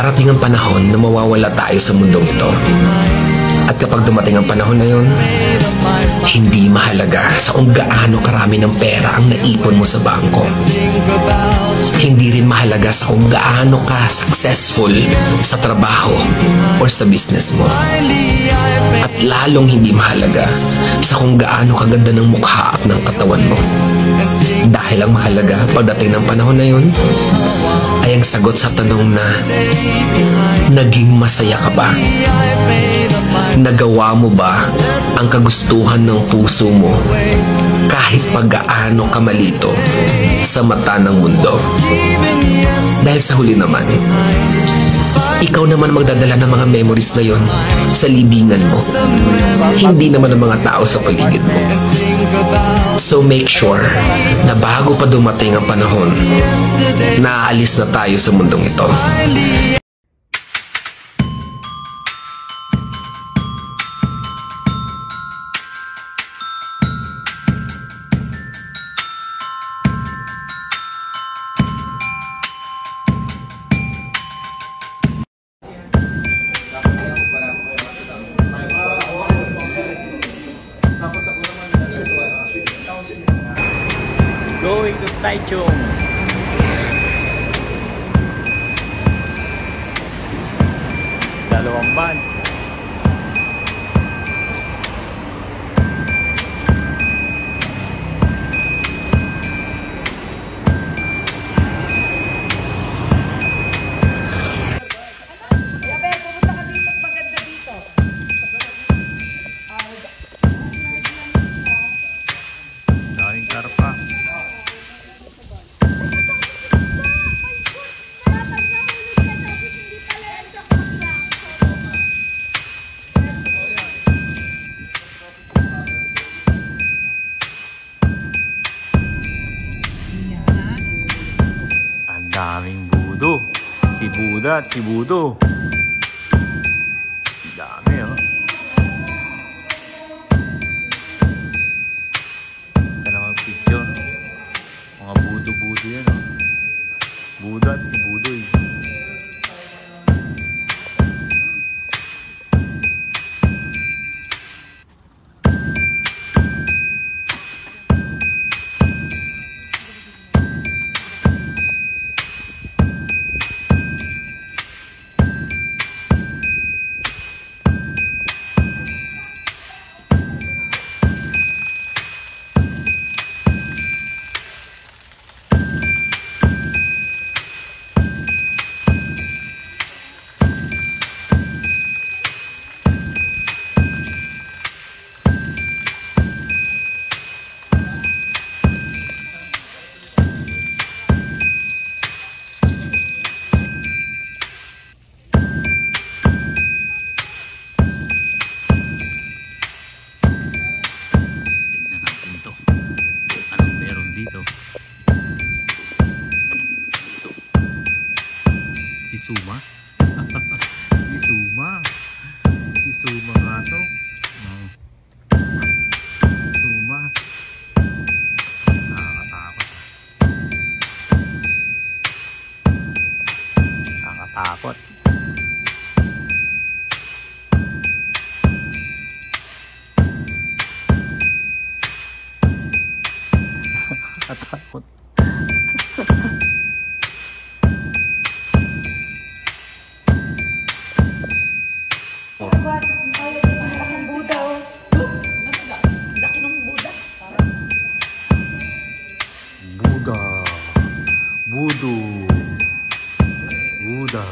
Darating ang panahon na mawawala tayo sa mundong ito. At kapag dumating ang panahon na yun, hindi mahalaga sa kung gaano karami ng pera ang naipon mo sa bangko. Hindi rin mahalaga sa kung gaano ka successful sa trabaho or sa business mo. At lalong hindi mahalaga sa kung gaano kaganda ng mukha at ng katawan mo. Dahil ang mahalaga pagdating ng panahon na yun ay ang sagot sa tanong na naging masaya ka ba? Nagawa mo ba ang kagustuhan ng puso mo kahit pag-gaano ka malito sa mata ng mundo? Dahil sa huli naman, ikaw naman magdadala ng mga memories na yon sa libingan mo. Hindi naman ang mga tao sa paligid mo. So make sure na bago pa dumating ang panahon, naaalis na tayo sa mundong ito. Going to Taichung. Dalawang van. Daming karpa. Ang daming budo. Si Buda at si Budo. Dami oh. Ka na mag-picture. Mga budo-budo yan oh. Buda at si Budoy. Si Suma. Si Suma. Si Suma nga to. Suma. Nakakatakot. Nakakatakot. Nakakatakot. Buda, laki ng Buda. Buda, Budo, Buda.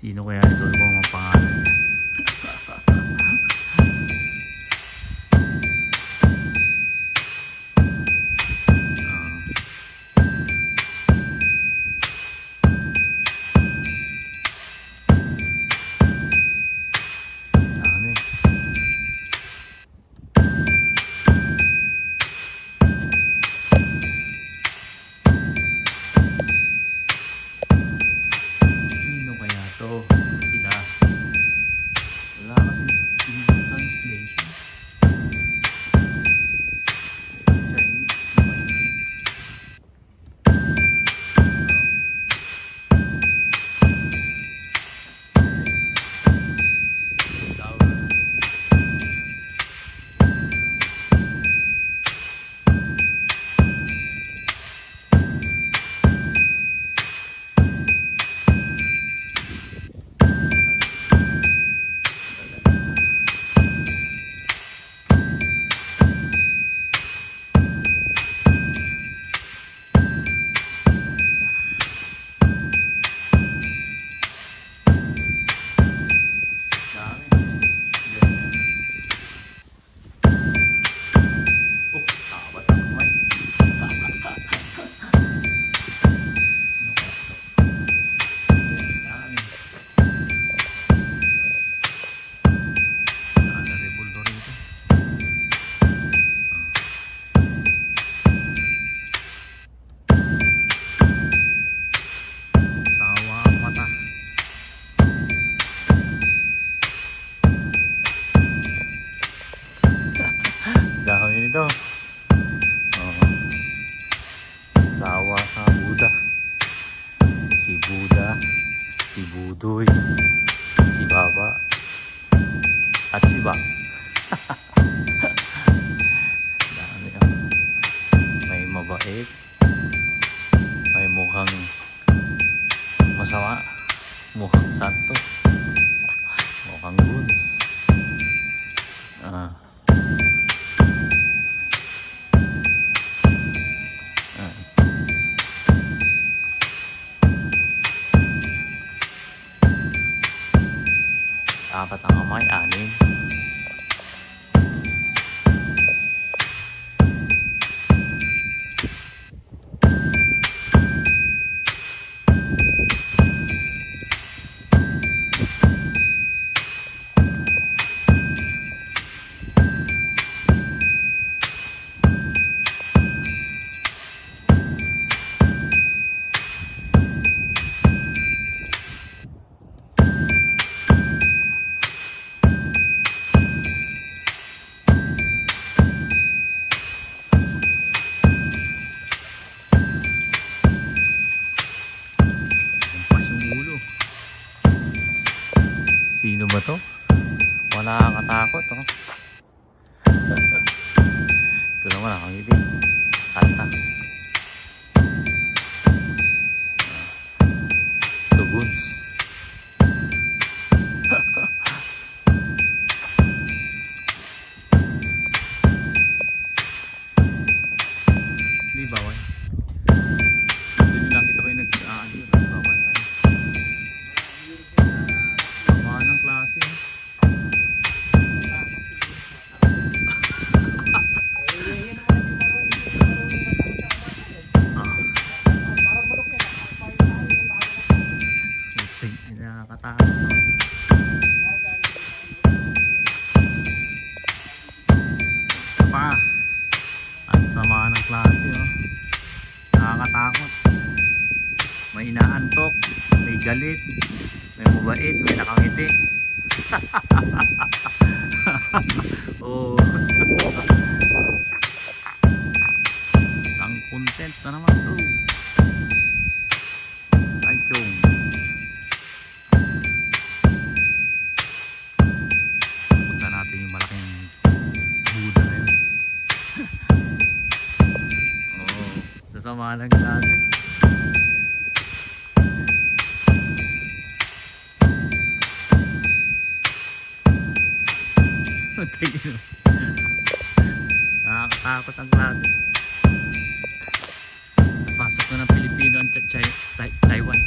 Sino kaya ito? Ano bang mga pangalan niya? Dami. Sino kaya to? Sila. Wala kasi English translation. Chinese naman yun. Flowers. Dami. Ganyan. Oh, tawat ang kamay. Ano kaya to? Dami. Naka-revolver rito. Sawa ang mata. Dami nito. Sawa sa Buddha. Si Buddha, si Budoy, si Baba, at si Ba. Dami ah. May mabait, may mukhang masama, mukhang santo, mukhang guns. Apat ang kamay, 6. Sino ba to? Wala kang katakot, oh. Ito naman nakangiti. Kanta. Tuguns. Hindi bawal. Doon yung nakita ko yung nagbabantay. Sama ng klase. Nakakatakot. Pa, ang sama ng klase, oh. Nakakatakot. May inaantok, may galit, may mabait, may nakangiti. Oh. Ang content na naman to. Ay, chong. Punta natin yung malaking Buddha na yun. Oh, sasama ng klase. Nakakatakot ang klase. Napasok na ng Pilipino ang Taiwan.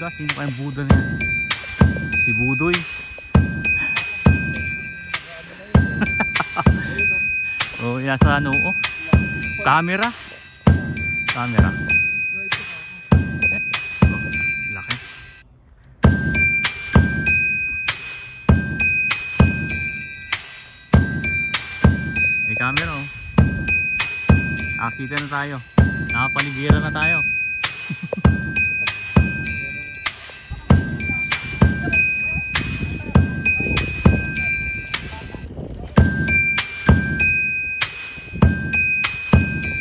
Buda? Sino kayang Buda na yan? Si Budoy. Oh, nasa ano, oh. Camera. Camera. Oh, laki. May camera, oh. Nakakita na tayo. Nakapaligiran na tayo.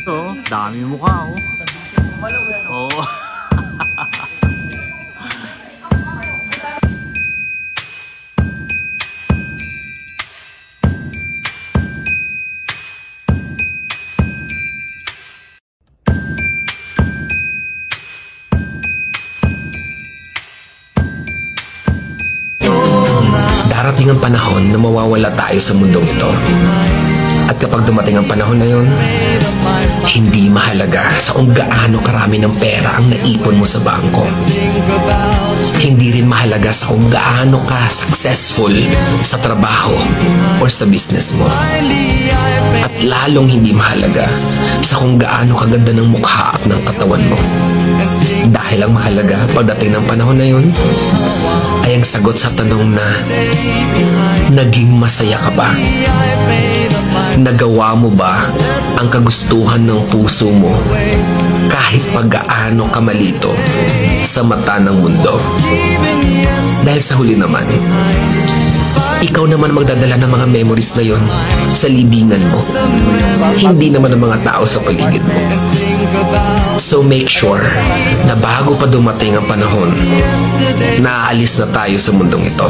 Oh, dami mukha, oh. Oh. Darating ang panahon na mawawala tayo sa mundong ito. At kapag dumating ang panahon na yun, hindi mahalaga sa kung gaano karami ng pera ang naipon mo sa bangko. Hindi rin mahalaga sa kung gaano ka successful sa trabaho or sa business mo. At lalong hindi mahalaga sa kung gaano kaganda ng mukha at ng katawan mo. Dahil ang mahalaga pagdating ng panahon na yun ay ang sagot sa tanong na naging masaya ka ba? Nagawa mo ba ang kagustuhan ng puso mo kahit pag-gaano ka malito sa mata ng mundo? Dahil sa huli naman, ikaw naman magdadala ng mga memories na yon sa libingan mo. Hindi naman ang mga tao sa paligid mo. So make sure na bago pa dumating ang panahon, naaalis na tayo sa mundong ito.